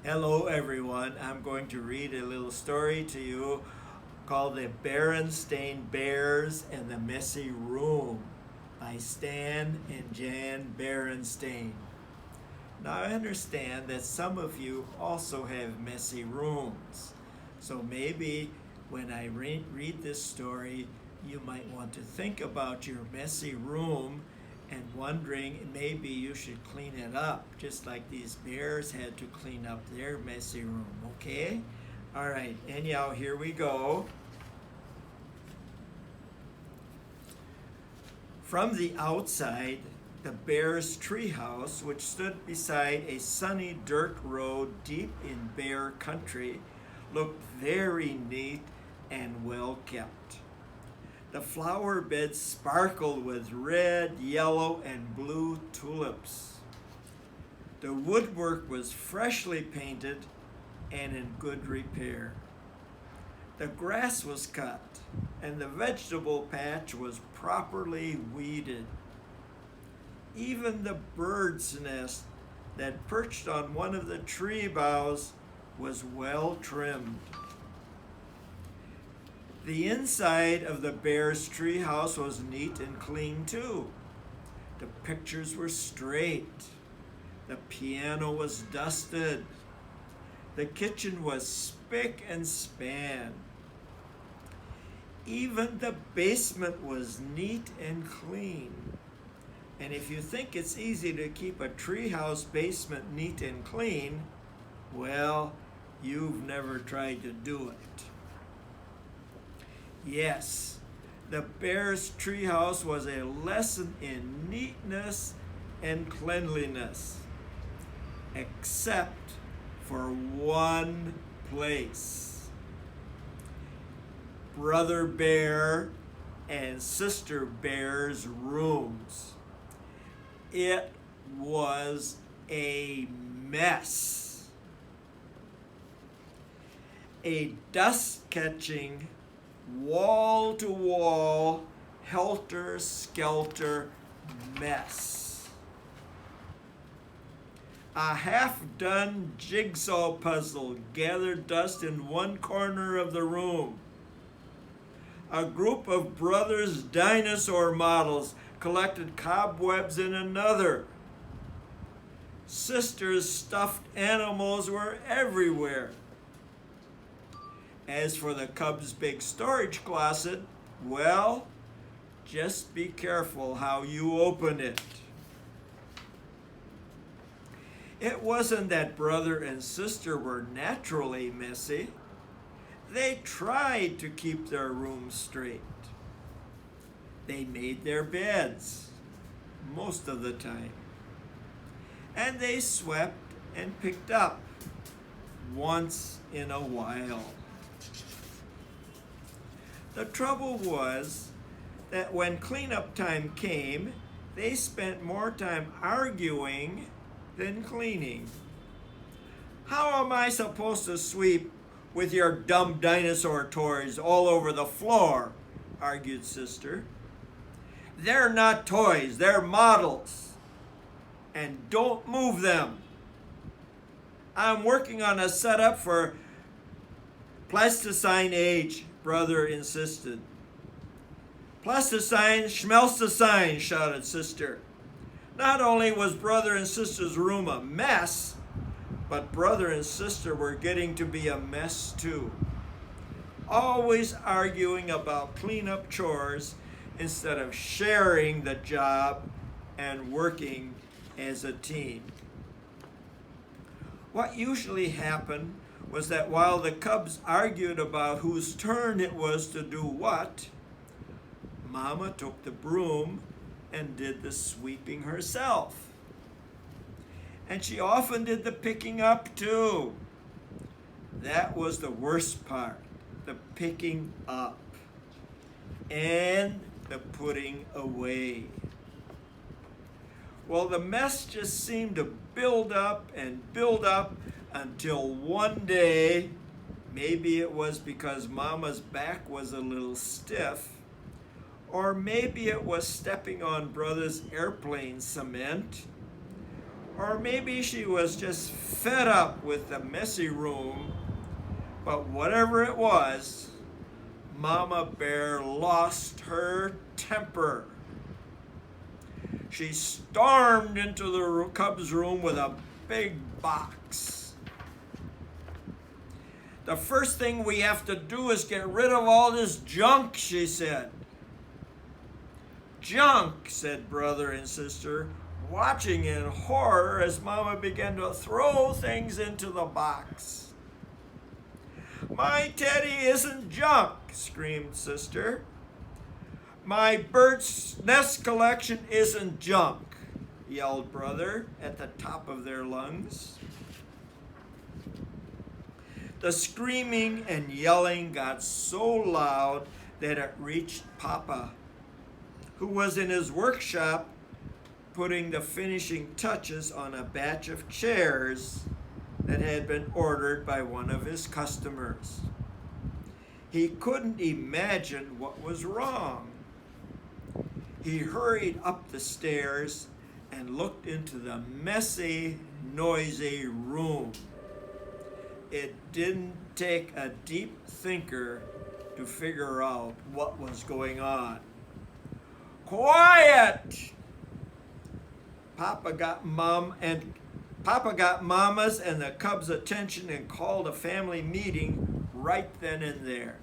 Hello everyone, I'm going to read a little story to you called The Berenstain Bears and the Messy Room by Stan and Jan Berenstain. Now I understand that some of you also have messy rooms, so maybe when I read this story you might want to think about your messy room and wondering maybe you should clean it up, just like these bears had to clean up their messy room, okay? All right, anyhow, here we go. From the outside, the bear's treehouse, which stood beside a sunny dirt road deep in bear country, looked very neat and well kept. The flower beds sparkled with red, yellow, and blue tulips. The woodwork was freshly painted and in good repair. The grass was cut, and the vegetable patch was properly weeded. Even the bird's nest that perched on one of the tree boughs was well trimmed. The inside of the bear's treehouse was neat and clean too. The pictures were straight. The piano was dusted. The kitchen was spick and span. Even the basement was neat and clean. And if you think it's easy to keep a treehouse basement neat and clean, well, you've never tried to do it. Yes, the bear's treehouse was a lesson in neatness and cleanliness, except for one place. Brother Bear and Sister Bear's rooms. It was a mess. A dust-catching, wall-to-wall, helter-skelter mess. A half-done jigsaw puzzle gathered dust in one corner of the room. A group of brothers' dinosaur models collected cobwebs in another. Sisters' stuffed animals were everywhere. As for the cub's big storage closet, well, just be careful how you open it. It wasn't that brother and sister were naturally messy. They tried to keep their rooms straight. They made their beds most of the time. And they swept and picked up once in a while. The trouble was that when cleanup time came, they spent more time arguing than cleaning. How am I supposed to sweep with your dumb dinosaur toys all over the floor? Argued Sister. They're not toys, they're models. And don't move them. I'm working on a setup for plasticine age, Brother insisted. Plasticine, schmelsticine, shouted Sister. Not only was Brother and Sister's room a mess, but Brother and Sister were getting to be a mess too. Always arguing about cleanup chores instead of sharing the job and working as a team. What usually happened was that while the cubs argued about whose turn it was to do what, Mama took the broom and did the sweeping herself. And she often did the picking up too. That was the worst part, the picking up and the putting away. Well, the mess just seemed to build up until one day, maybe it was because Mama's back was a little stiff, or maybe it was stepping on Brother's airplane cement, Or maybe she was just fed up with the messy room. But whatever it was, Mama Bear lost her temper. She stormed into the cub's room with a big box. "The first thing we have to do is get rid of all this junk," she said. "Junk," said brother and sister, watching in horror as Mama began to throw things into the box. "My teddy isn't junk," screamed sister. "My bird's nest collection isn't junk," yelled brother at the top of their lungs. The screaming and yelling got so loud that it reached Papa, who was in his workshop putting the finishing touches on a batch of chairs that had been ordered by one of his customers. He couldn't imagine what was wrong. He hurried up the stairs and looked into the messy, noisy room. It didn't take a deep thinker to figure out what was going on. "Quiet!" Papa got Mama's and the cubs' attention and called a family meeting right then and there.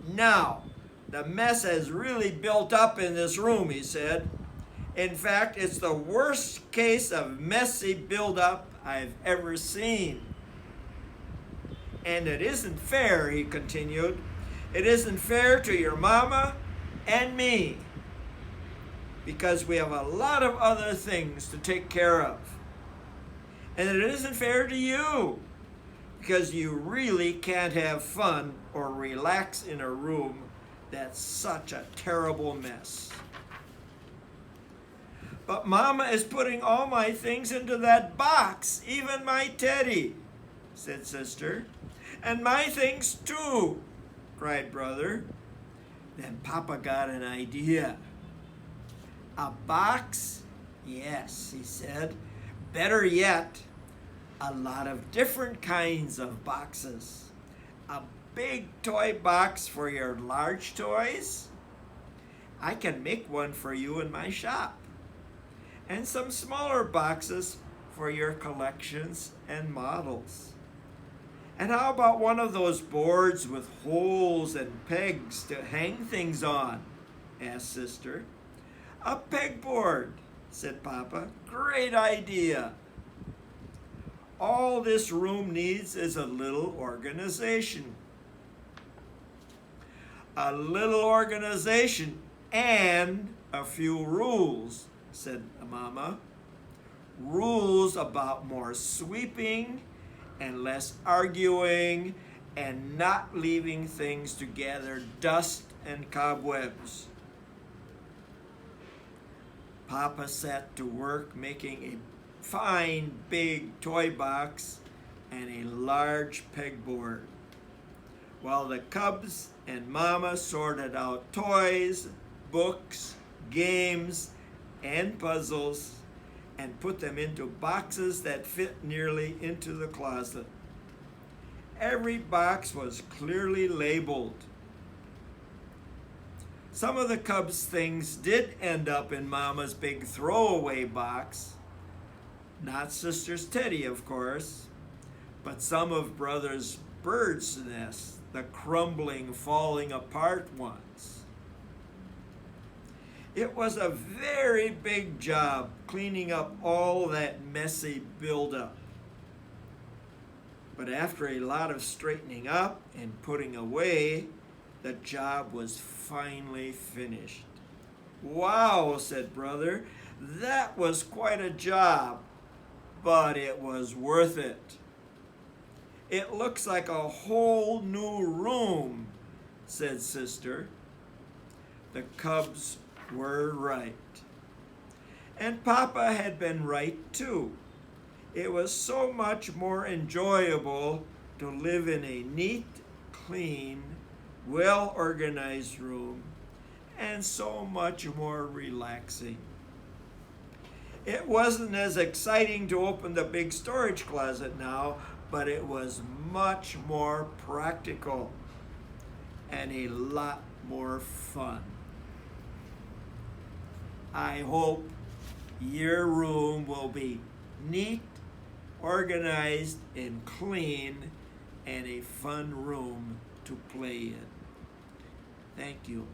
"Now, the mess has really built up in this room," he said. "In fact, it's the worst case of messy buildup I've ever seen. And it isn't fair," he continued. "It isn't fair to your mama and me, because we have a lot of other things to take care of. And it isn't fair to you, because you really can't have fun or relax in a room that's such a terrible mess." "But Mama is putting all my things into that box, even my teddy," said sister. "And my things too," cried brother. Then Papa got an idea. "A box? Yes," he said. "Better yet, a lot of different kinds of boxes. A big toy box for your large toys. I can make one for you in my shop. And some smaller boxes for your collections and models. And how about one of those boards with holes and pegs to hang things on?" asked sister. "A pegboard," said Papa. "Great idea. All this room needs is a little organization." "A little organization and a few rules," said Mama. "Rules about more sweeping and less arguing and not leaving things to gather dust and cobwebs." Papa set to work making a fine big toy box and a large pegboard, while the cubs and Mama sorted out toys, books, games, and puzzles and put them into boxes that fit nearly into the closet. Every box was clearly labeled. Some of the cubs' things did end up in Mama's big throwaway box. Not sister's teddy, of course, but some of brother's bird's nests, the crumbling, falling apart ones. It was a very big job cleaning up all that messy buildup. But after a lot of straightening up and putting away, the job was finally finished. "Wow," said brother, "that was quite a job, but it was worth it. It looks like a whole new room," said sister. The cubs were right. And Papa had been right too. It was so much more enjoyable to live in a neat, clean, well-organized room, and so much more relaxing. It wasn't as exciting to open the big storage closet now, but it was much more practical and a lot more fun. I hope your room will be neat, organized, and clean, and a fun room to play in. Thank you.